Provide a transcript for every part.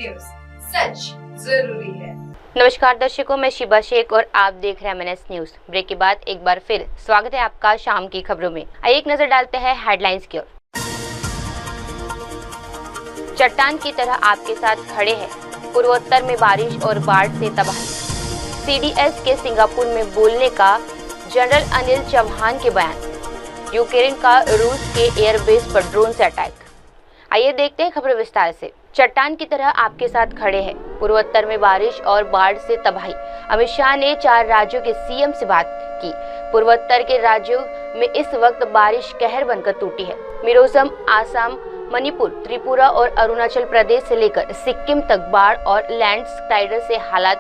News, सच जरूरी है। नमस्कार दर्शकों, मैं शिबा शेख और आप देख रहे हैं MNS न्यूज। ब्रेक के बाद एक बार फिर स्वागत है आपका शाम की खबरों में। आइए एक नजर डालते हैं हेडलाइंस की ओर। चट्टान की तरह आपके साथ खड़े हैं, पूर्वोत्तर में बारिश और बाढ़ से तबाही। CDS के सिंगापुर में बोलने का जनरल अनिल चौहान के बयान। यूक्रेन का रूस के एयरबेस पर ड्रोन से अटैक। आइए देखते हैं खबर विस्तार से। चट्टान की तरह आपके साथ खड़े हैं, पूर्वोत्तर में बारिश और बाढ़ से तबाही। अमित शाह ने 4 राज्यों के CM से बात की। पूर्वोत्तर के राज्यों में इस वक्त बारिश कहर बनकर टूटी है। मिजोरम, आसाम, मणिपुर, त्रिपुरा और अरुणाचल प्रदेश से लेकर सिक्किम तक बाढ़ और लैंडस्लाइड से हालात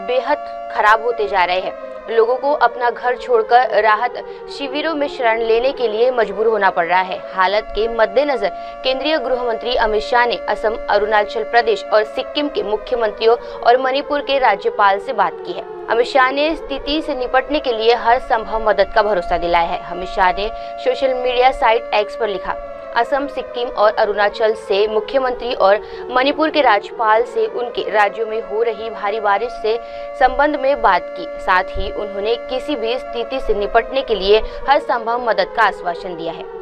बेहद खराब होते जा रहे हैं। लोगों को अपना घर छोड़कर राहत शिविरों में शरण लेने के लिए मजबूर होना पड़ रहा है। हालत के मद्देनजर केंद्रीय गृह मंत्री अमित शाह ने असम, अरुणाचल प्रदेश और सिक्किम के मुख्यमंत्रियों और मणिपुर के राज्यपाल से बात की है। अमित शाह ने स्थिति से निपटने के लिए हर संभव मदद का भरोसा दिलाया है। अमित शाह ने सोशल मीडिया साइट X पर लिखा, असम, सिक्किम और अरुणाचल से मुख्यमंत्री और मणिपुर के राज्यपाल से उनके राज्यों में हो रही भारी बारिश से संबंध में बात की। साथ ही उन्होंने किसी भी स्थिति से निपटने के लिए हर संभव मदद का आश्वासन दिया है।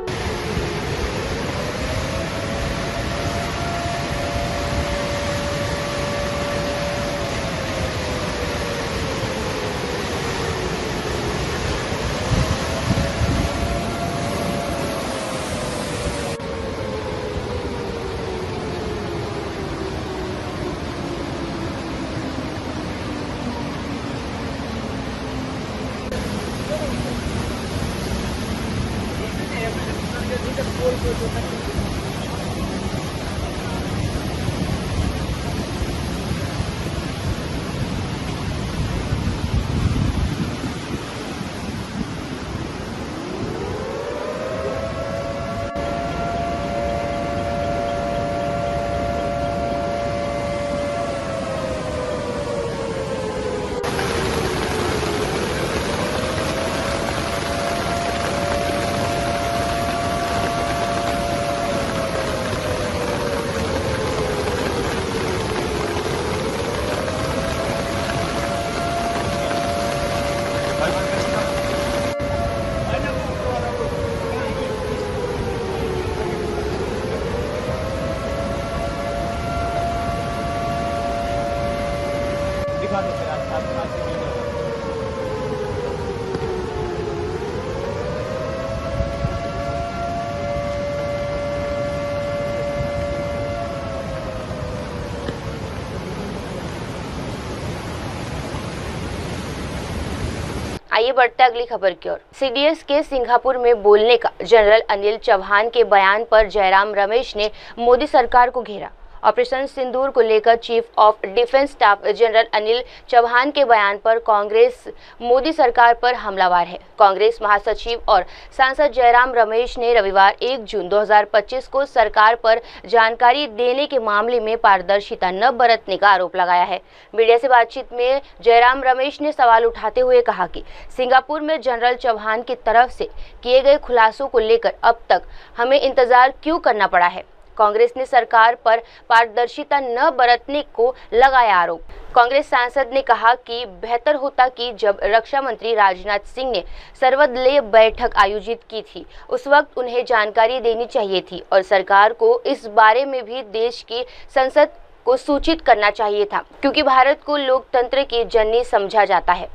आइए बढ़ते अगली खबर की ओर। CDS के सिंगापुर में बोलने का जनरल अनिल चौहान के बयान पर जयराम रमेश ने मोदी सरकार को घेरा। ऑपरेशन सिंदूर को लेकर chief of defence staff general Anil Chauhan के बयान पर कांग्रेस मोदी सरकार पर हमलावर है। कांग्रेस महासचिव और सांसद जयराम रमेश ने रविवार 1 जून 2025 को सरकार पर जानकारी देने के मामले में पारदर्शिता न बरतने का आरोप लगाया है। मीडिया से बातचीत में जयराम रमेश ने सवाल उठाते हुए कहा कि सिंगापुर में जनरल चौहान की तरफ से किए गए खुलासों को लेकर अब तक हमें इंतजार क्यों करना पड़ा है। कांग्रेस ने सरकार पर पारदर्शिता न बरतने को लगाया आरोप। कांग्रेस सांसद ने कहा कि बेहतर होता कि जब रक्षा मंत्री राजनाथ सिंह ने सर्वदलीय बैठक आयोजित की थी उस वक्त उन्हें जानकारी देनी चाहिए थी और सरकार को इस बारे में भी देश की संसद को सूचित करना चाहिए था, क्योंकि भारत को लोकतंत्र की जननी समझा जाता है।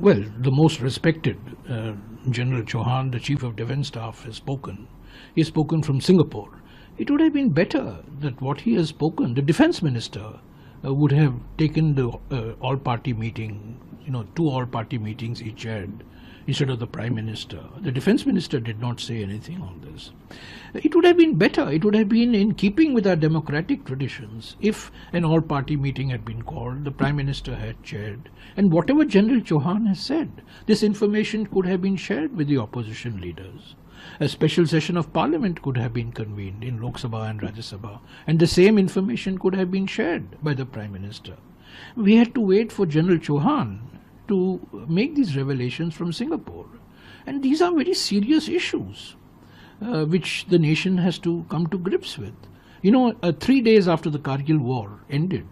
Well, the most respected General Chauhan, the Chief of Defence Staff, has spoken. He has spoken from Singapore. It would have been better that what he has spoken, the Defence Minister would have taken the all-party meeting, 2 all-party meetings he chaired instead of the Prime Minister. The Defence Minister did not say anything on this. It would have been better, it would have been in keeping with our democratic traditions if an all-party meeting had been called, the Prime Minister had chaired, and whatever General Chauhan has said, this information could have been shared with the opposition leaders. A special session of Parliament could have been convened in Lok Sabha and Rajya Sabha, and the same information could have been shared by the Prime Minister. We had to wait for General Chauhan to make these revelations from Singapore. And these are very serious issues which the nation has to come to grips with. You know, 3 days after the Kargil war ended,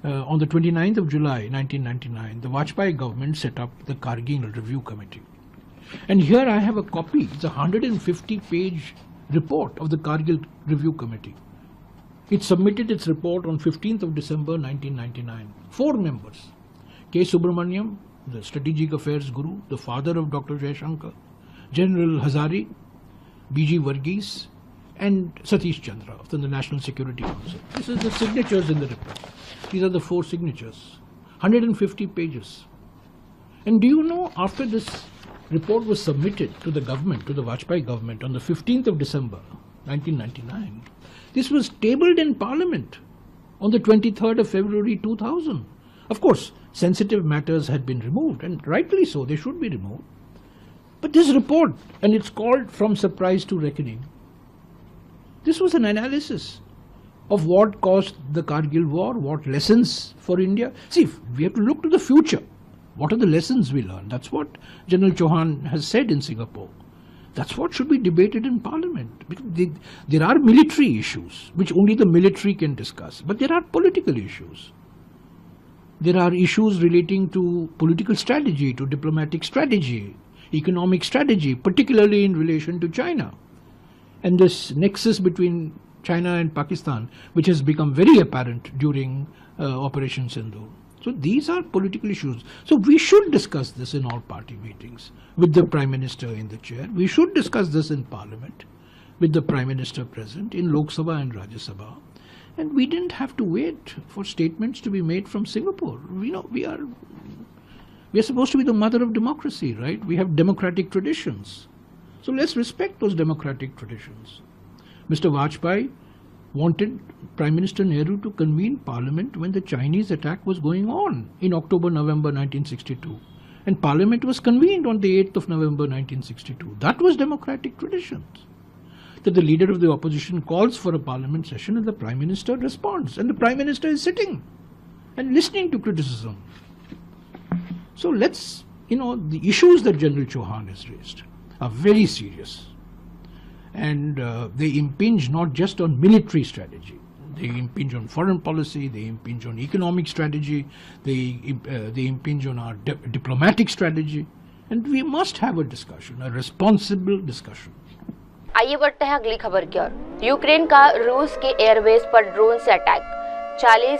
on the 29th of July 1999, the Vajpayee government set up the Kargil Review Committee. And here I have a copy. It's a 150-page report of the Kargil Review Committee. It submitted its report on 15th of December 1999. 4 members. K. Subramaniam, the Strategic Affairs Guru, the father of Dr. Jaishankar, General Hazari, B.G. Varghese, and Satish Chandra of the National Security Council. This is the signatures in the report. These are the 4 signatures. 150 pages. And do you know, after this report was submitted to the government, to the Vajpayee government on the 15th of December 1999, this was tabled in Parliament on the 23rd of February 2000. Of course, sensitive matters had been removed, and rightly so, they should be removed. But this report, and it's called From Surprise to Reckoning, this was an analysis of what caused the Kargil war, what lessons for India. See, we have to look to the future. What are the lessons we learn? That's what General Chauhan has said in Singapore. That's what should be debated in Parliament. Because there are military issues, which only the military can discuss. But there are political issues. There are issues relating to political strategy, to diplomatic strategy, economic strategy, particularly in relation to China. And this nexus between China and Pakistan, which has become very apparent during Operation Sindoor. So these are political issues. So we should discuss this in all party meetings with the Prime Minister in the chair. We should discuss this in Parliament with the Prime Minister present in Lok Sabha and Rajya Sabha. And we didn't have to wait for statements to be made from Singapore. We are supposed to be the mother of democracy, right? We have democratic traditions. So let's respect those democratic traditions. Mr. Vajpayee wanted Prime Minister Nehru to convene Parliament when the Chinese attack was going on in October-November 1962. And Parliament was convened on the 8th of November 1962. That was democratic traditions. That the leader of the opposition calls for a Parliament session and the Prime Minister responds. And the Prime Minister is sitting and listening to criticism. So let's, the issues that General Chauhan has raised are very serious. And they impinge not just on military strategy, they impinge on foreign policy, they impinge on economic strategy, they impinge on our diplomatic strategy, and we must have a discussion, a responsible discussion. आइए बढ़ते हैं अगली खबर की ओर। Ukraine का रूस के airbase पर ड्रोन से अटैक, 40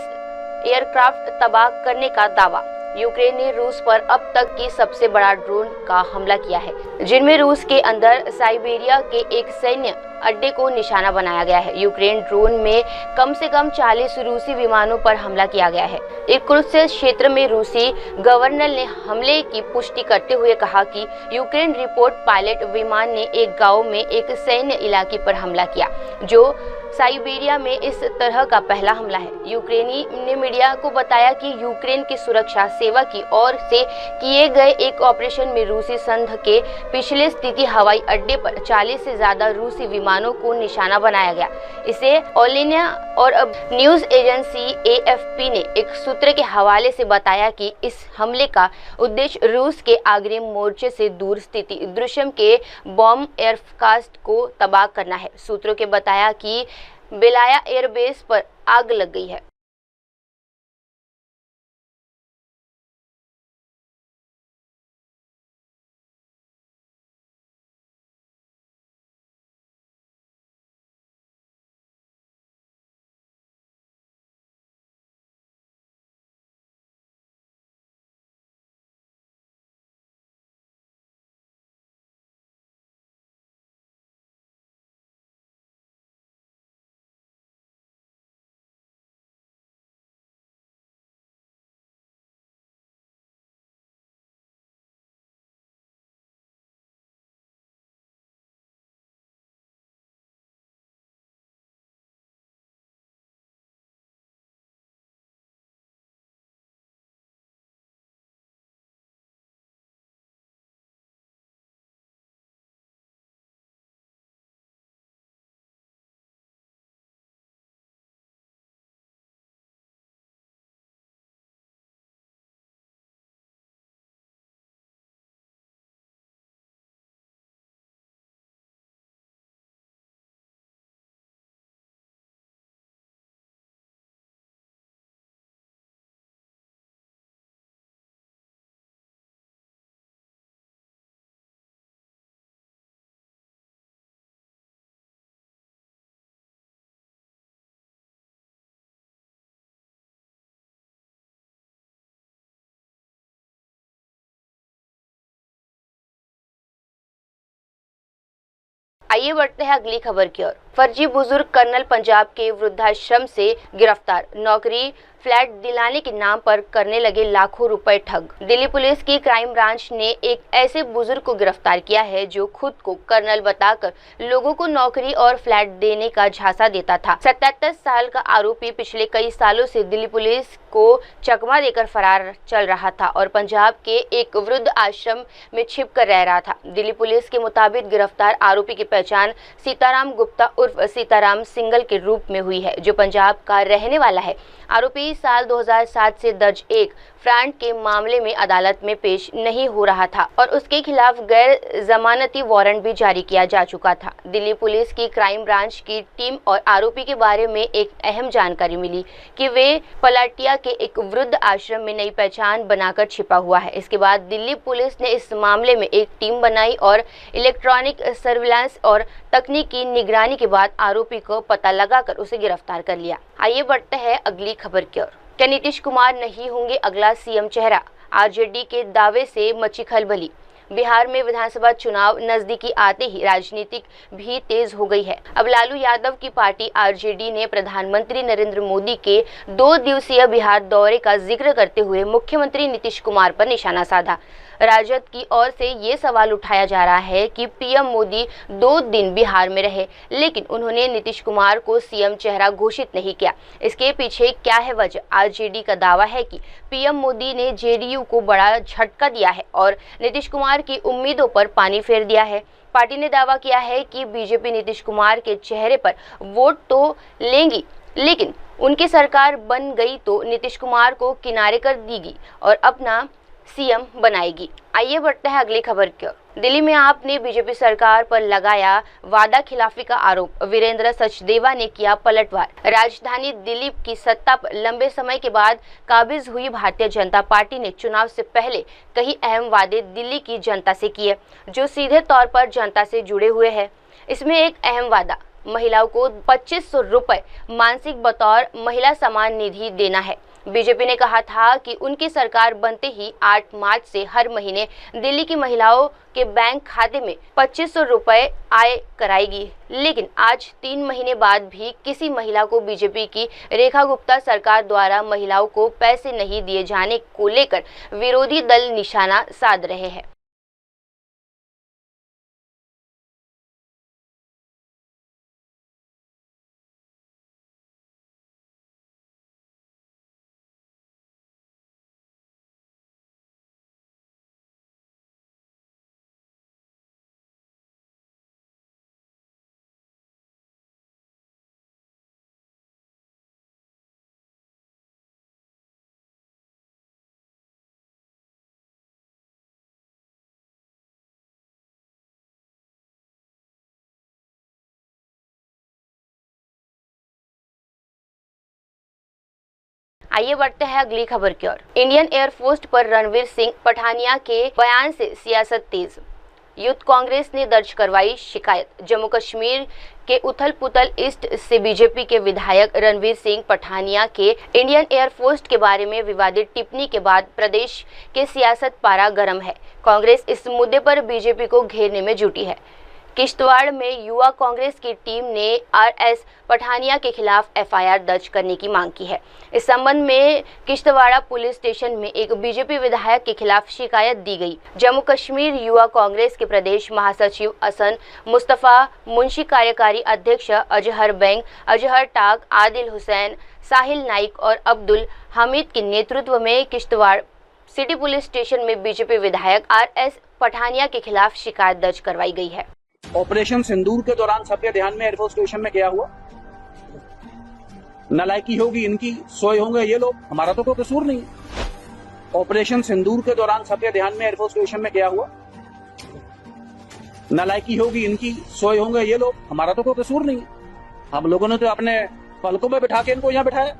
एयरक्राफ्ट तबाह करने का दावा। यूक्रेन ने रूस पर अब तक की सबसे बड़ा ड्रोन का हमला किया है, जिनमें रूस के अंदर साइबेरिया के एक सैन्य अड्डे को निशाना बनाया गया है। यूक्रेन ड्रोन में कम से कम 40 रूसी विमानों पर हमला किया गया है। इर्कुत्स्क क्षेत्र में रूसी गवर्नर ने हमले की पुष्टि करते हुए कहा कि यूक्रेन रिपोर्ट पायलट विमान ने एक गांव में एक सैन्य इलाके पर हमला किया, जो साइबेरिया में इस तरह का पहला हमला है। यूक्रेनी ने मीडिया को बताया कि यूक्रेन की सुरक्षा सेवा की ओर से किए गए एक ऑपरेशन में रूसी संघ के पिछले स्थिति हवाई अड्डे पर 40 से ज्यादा रूसी विमानों को निशाना बनाया गया। इसे ओलिनिया और अब न्यूज एजेंसी AFP ने एक सूत्र के हवाले से बताया कि इस हमले का उद्देश्य रूस के अग्रिम मोर्चे से दूर स्थिति द्रुशम के बॉम्ब एयरक्राफ्ट को तबाह करना है। सूत्रों के बताया कि बेलाया एयरबेस पर आग लग गई है। आइए बढ़ते हैं अगली खबर की ओर। फर्जी बुजुर्ग कर्नल पंजाब के वृद्धाश्रम से गिरफ्तार, नौकरी फ्लैट दिलाने के नाम पर करने लगे लाखों रुपए ठग। दिल्ली पुलिस की क्राइम ब्रांच ने एक ऐसे बुजुर्ग को गिरफ्तार किया है जो खुद को कर्नल बताकर लोगों को नौकरी और फ्लैट देने का झांसा देता था। 77 साल का आरोपी पिछले कई सालों से दिल्ली पुलिस को चकमा देकर फरार चल रहा था और पंजाब के एक वृद्ध आश्रम में छिप कर रह रहा था। दिल्ली पुलिस के मुताबिक गिरफ्तार आरोपी की पहचान सीताराम गुप्ता उर्फ सीताराम सिंगल के रूप में हुई है, जो पंजाब का रहने वाला है। आरोपी साल 2007 से दर्ज एक फ्रॉड के मामले में अदालत में पेश नहीं हो रहा था और उसके खिलाफ गैर जमानती वारंट भी जारी किया जा चुका था। दिल्ली पुलिस की क्राइम ब्रांच की टीम और आरोपी के बारे में एक अहम जानकारी मिली कि वे पलाटिया के एक वृद्ध आश्रम में नई पहचान बनाकर छिपा हुआ है। इसके बाद दिल्ली पुलिस ने इस मामले में एक टीम बनाई और इलेक्ट्रॉनिक सर्विलांस और तकनीकी निगरानी के बाद आरोपी को पता लगाकर उसे गिरफ्तार कर लिया। आइए बढ़ते हैं अगली खबर की ओर। क्या नीतीश कुमार नहीं होंगे अगला सीएम चेहरा? आरजेडी के दावे से मची खलबली। बिहार में विधानसभा चुनाव नजदीकी आते ही राजनीतिक भी तेज हो गई है। अब लालू यादव की पार्टी आरजेडी ने प्रधानमंत्री नरेंद्र मोदी के 2 दिवसीय बिहार दौरे का जिक्र करते हुए मुख्यमंत्री नीतीश कुमार पर निशाना साधा। राजद की ओर से ये सवाल उठाया जा रहा है कि पीएम मोदी 2 दिन बिहार में रहे, लेकिन उन्होंने नीतीश कुमार को सीएम चेहरा घोषित नहीं किया। इसके पीछे क्या है वजह? आरजेडी का दावा है कि पीएम मोदी ने जेडीयू को बड़ा झटका दिया है और नीतीश कुमार की उम्मीदों पर पानी फेर दिया है। पार्टी ने दावा किया है कि बीजेपी नीतीश कुमार के चेहरे पर वोट तो लेंगी, लेकिन उनकी सरकार बन गई तो नीतीश कुमार को किनारे कर देगी और अपना सीएम बनाएगी। आइए बढ़ते हैं अगली खबर की ओर। दिल्ली में आपने बीजेपी सरकार पर लगाया वादा खिलाफी का आरोप, वीरेंद्र सचदेवा ने किया पलटवार। राजधानी दिल्ली की सत्ता पर लंबे समय के बाद काबिज हुई भारतीय जनता पार्टी ने चुनाव से पहले कई अहम वादे दिल्ली की जनता से किए, जो सीधे तौर पर जनता से जुड़े हुए हैं। इसमें एक अहम वादा महिलाओं को 2500 रुपए मासिक बतौर महिला सम्मान निधि देना है। बीजेपी ने कहा था कि उनकी सरकार बनते ही 8 मार्च से हर महीने दिल्ली की महिलाओं के बैंक खाते में 2500 रुपए आय कराएगी, लेकिन आज 3 महीने बाद भी किसी महिला को बीजेपी की रेखा गुप्ता सरकार द्वारा महिलाओं को पैसे नहीं दिए जाने को लेकर विरोधी दल निशाना साध रहे हैं। आइए बढ़ते हैं अगली खबर की ओर। इंडियन एयरफोर्स पर रणवीर सिंह पठानिया के बयान से सियासत तेज। यूथ कांग्रेस ने दर्ज करवाई शिकायत। जम्मू कश्मीर के उथल पुथल ईस्ट से बीजेपी के विधायक रणवीर सिंह पठानिया के इंडियन एयरफोर्स के बारे में विवादित टिप्पणी के बाद प्रदेश के सियासत पारा गर्म है। कांग्रेस इस मुद्दे पर बीजेपी को घेरने में जुटी है। किश्तवाड़ में युवा कांग्रेस की टीम ने आरएस पठानिया के खिलाफ एफआईआर दर्ज करने की मांग की है। इस संबंध में किश्तवाड़ा पुलिस स्टेशन में एक बीजेपी विधायक के खिलाफ शिकायत दी गई। जम्मू कश्मीर युवा कांग्रेस के प्रदेश महासचिव असन मुस्तफा, मुंशी कार्यकारी अध्यक्ष अजहर बेग, अजहर टाग, आदिल हुसैन, साहिल नाइक और अब्दुल हामिद के नेतृत्व में किश्तवाड़ सिटी पुलिस स्टेशन में बीजेपी विधायक आरएस पठानिया के खिलाफ शिकायत दर्ज करवाई गई है। ऑपरेशन सिंदूर के दौरान सबके ध्यान में एयरफोर्स स्टेशन में क्या हुआ? नालायकी होगी इनकी, सोए होंगे ये लोग, हमारा तो कोई कसूर नहीं। ऑपरेशन सिंदूर के दौरान सबके ध्यान में एयरफोर्स स्टेशन में क्या हुआ? नालायकी होगी इनकी, सोए होंगे ये लोग, हमारा तो कोई कसूर नहीं। हम लोगों ने तो अपने पलकों में बिठा के इनको यहाँ बिठाया।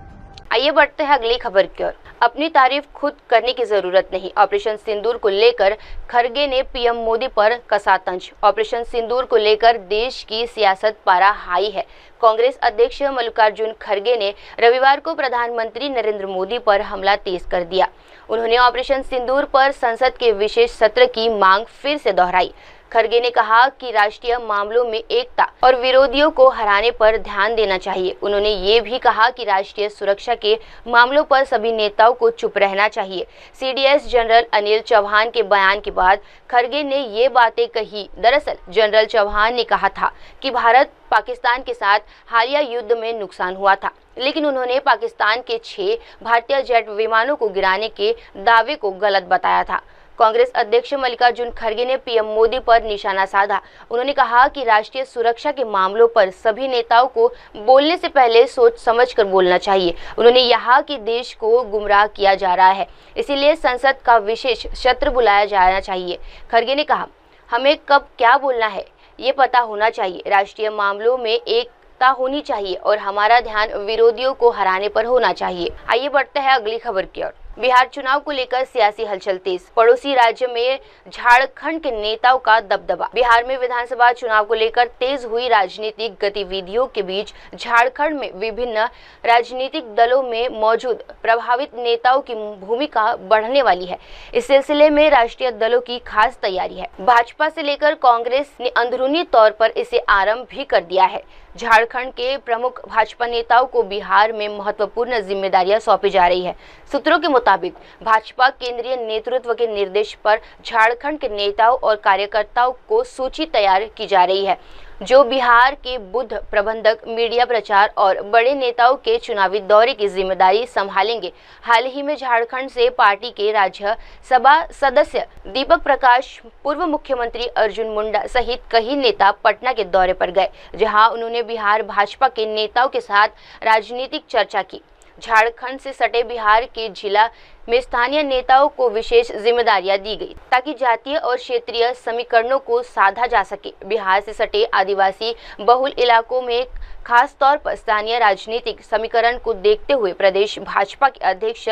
आइए बढ़ते हैं अगली खबर की ओर। अपनी तारीफ खुद करने की जरूरत नहीं, ऑपरेशन सिंदूर को लेकर खड़गे ने पीएम मोदी पर कसा तंज। ऑपरेशन सिंदूर को लेकर देश की सियासत पारा हाई है। कांग्रेस अध्यक्ष मल्लिकार्जुन खड़गे ने रविवार को प्रधानमंत्री नरेंद्र मोदी पर हमला तेज कर दिया। उन्होंने ऑपरेशन सिंदूर पर संसद के विशेष सत्र की मांग फिर से दोहराई। खरगे ने कहा कि राष्ट्रीय मामलों में एकता और विरोधियों को हराने पर ध्यान देना चाहिए। उन्होंने ये भी कहा कि राष्ट्रीय सुरक्षा के मामलों पर सभी नेताओं को चुप रहना चाहिए। सीडीएस जनरल अनिल चौहान के बयान के बाद खरगे ने ये बातें कही। दरअसल जनरल चौहान ने कहा था कि भारत पाकिस्तान के साथ हालिया युद्ध में नुकसान हुआ था, लेकिन उन्होंने पाकिस्तान के 6 भारतीय जेट विमानों को गिराने के दावे को गलत बताया था। कांग्रेस अध्यक्ष मल्लिकार्जुन खरगे ने पीएम मोदी पर निशाना साधा। उन्होंने कहा कि राष्ट्रीय सुरक्षा के मामलों पर सभी नेताओं को बोलने से पहले सोच समझकर बोलना चाहिए। उन्होंने कहा कि देश को गुमराह किया जा रहा है, इसीलिए संसद का विशेष सत्र बुलाया जाना चाहिए। खरगे ने कहा, हमें कब क्या बोलना है ये पता होना चाहिए। राष्ट्रीय मामलों में एकता होनी चाहिए और हमारा ध्यान विरोधियों को हराने पर होना चाहिए। आइए बढ़ते हैं अगली खबर की ओर। बिहार चुनाव को लेकर सियासी हलचल तेज। पड़ोसी राज्य में झारखंड के नेताओं का दबदबा। बिहार में विधानसभा चुनाव को लेकर तेज हुई राजनीतिक गतिविधियों के बीच झारखंड में विभिन्न राजनीतिक दलों में मौजूद प्रभावित नेताओं की भूमिका बढ़ने वाली है। इस सिलसिले में राष्ट्रीय दलों की खास तैयारी है। भाजपा से लेकर कांग्रेस ने अंदरूनी तौर पर इसे आरंभ भी कर दिया है। झारखंड के प्रमुख भाजपा नेताओं को बिहार में महत्वपूर्ण जिम्मेदारियां सौंपी जा रही है। सूत्रों के मुताबिक भाजपा केंद्रीय नेतृत्व के निर्देश पर झारखंड के नेताओं और कार्यकर्ताओं को सूची तैयार की जा रही है, जो बिहार के बुथ प्रबंधक, मीडिया प्रचार और बड़े नेताओं के चुनावी दौरे की जिम्मेदारी संभालेंगे। हाल ही में झारखंड से पार्टी के राज्यसभा सदस्य दीपक प्रकाश, पूर्व मुख्यमंत्री अर्जुन मुंडा सहित कई नेता पटना के दौरे पर गए, जहां उन्होंने बिहार भाजपा के नेताओं के साथ राजनीतिक चर्चा की। झारखंड से सटे बिहार के जिला में स्थानीय नेताओं को विशेष जिम्मेदारियां दी गई, ताकि जातीय और क्षेत्रीय समीकरणों को साधा जा सके। बिहार से सटे आदिवासी बहुल इलाकों में खास तौर पर स्थानीय राजनीतिक समीकरण को देखते हुए प्रदेश भाजपा के अध्यक्ष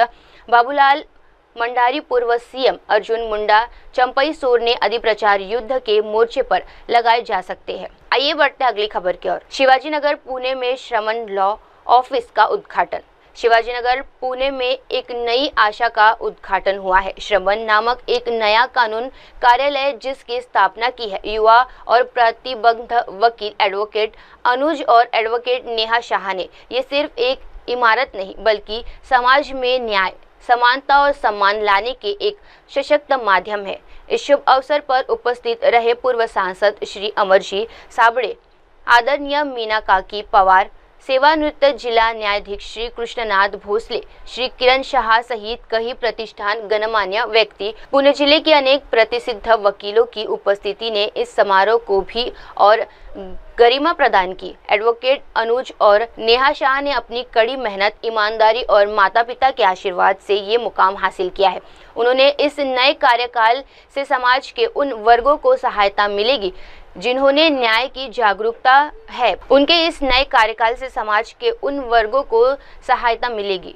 बाबूलाल मंडारी, पूर्व सीएम अर्जुन मुंडा, चंपई सोरेन आदि प्रचार युद्ध के मोर्चे पर लगाए जा सकते हैं। आइए बढ़ते हैं अगली खबर की ओर। शिवाजीनगर पुणे में श्रमण लॉ ऑफिस का उद्घाटन। शिवाजीनगर पुणे में एक नई आशा का उद्घाटन हुआ है। श्रमण नामक एक नया कानून कार्यालय जिसकी स्थापना की है युवा और प्रतिबंध वकील एडवोकेट अनुज और एडवोकेट नेहा शाह ने। ये सिर्फ एक इमारत नहीं बल्कि समाज में न्याय, समानता और सम्मान लाने के एक सशक्त माध्यम है। इस शुभ अवसर पर उपस्थित रहे पूर्व सांसद श्री अमरजी साबड़े, आदरणीय मीना काकी पवार, सेवानिवृत्त जिला न्यायाधीश श्री कृष्णनाथ भोसले, श्री किरण शाह सहित कई प्रतिष्ठान गणमान्य व्यक्ति, पुणे जिले के अनेक प्रतिष्ठित वकीलों की उपस्थिति ने इस समारोह को भी और गरिमा प्रदान की। एडवोकेट अनुज और नेहा शाह ने अपनी कड़ी मेहनत, ईमानदारी और माता पिता के आशीर्वाद से ये मुकाम हासिल किया है। उन्होंने इस नए कार्यकाल से समाज के उन वर्गों को सहायता मिलेगी जिन्होंने न्याय की जागरूकता है। उनके इस नए कार्यकाल से समाज के उन वर्गों को सहायता मिलेगी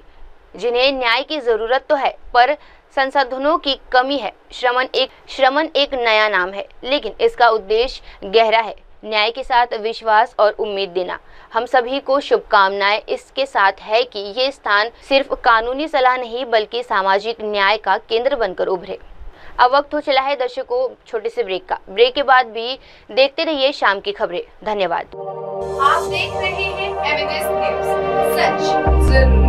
जिन्हें न्याय की जरूरत तो है पर संसाधनों की कमी है। श्रमण एक नया नाम है, लेकिन इसका उद्देश्य गहरा है, न्याय के साथ विश्वास और उम्मीद देना। हम सभी को शुभकामनाएं इसके साथ है कि ये स्थान सिर्फ कानूनी सलाह नहीं बल्कि सामाजिक न्याय का केंद्र बनकर उभरे। अब वक्त हो चला है दर्शकों छोटे से ब्रेक का। ब्रेक के बाद भी देखते रहिए शाम की खबरें। धन्यवाद। आप देख रहे हैं एमएनएस न्यूज, सच जरूर।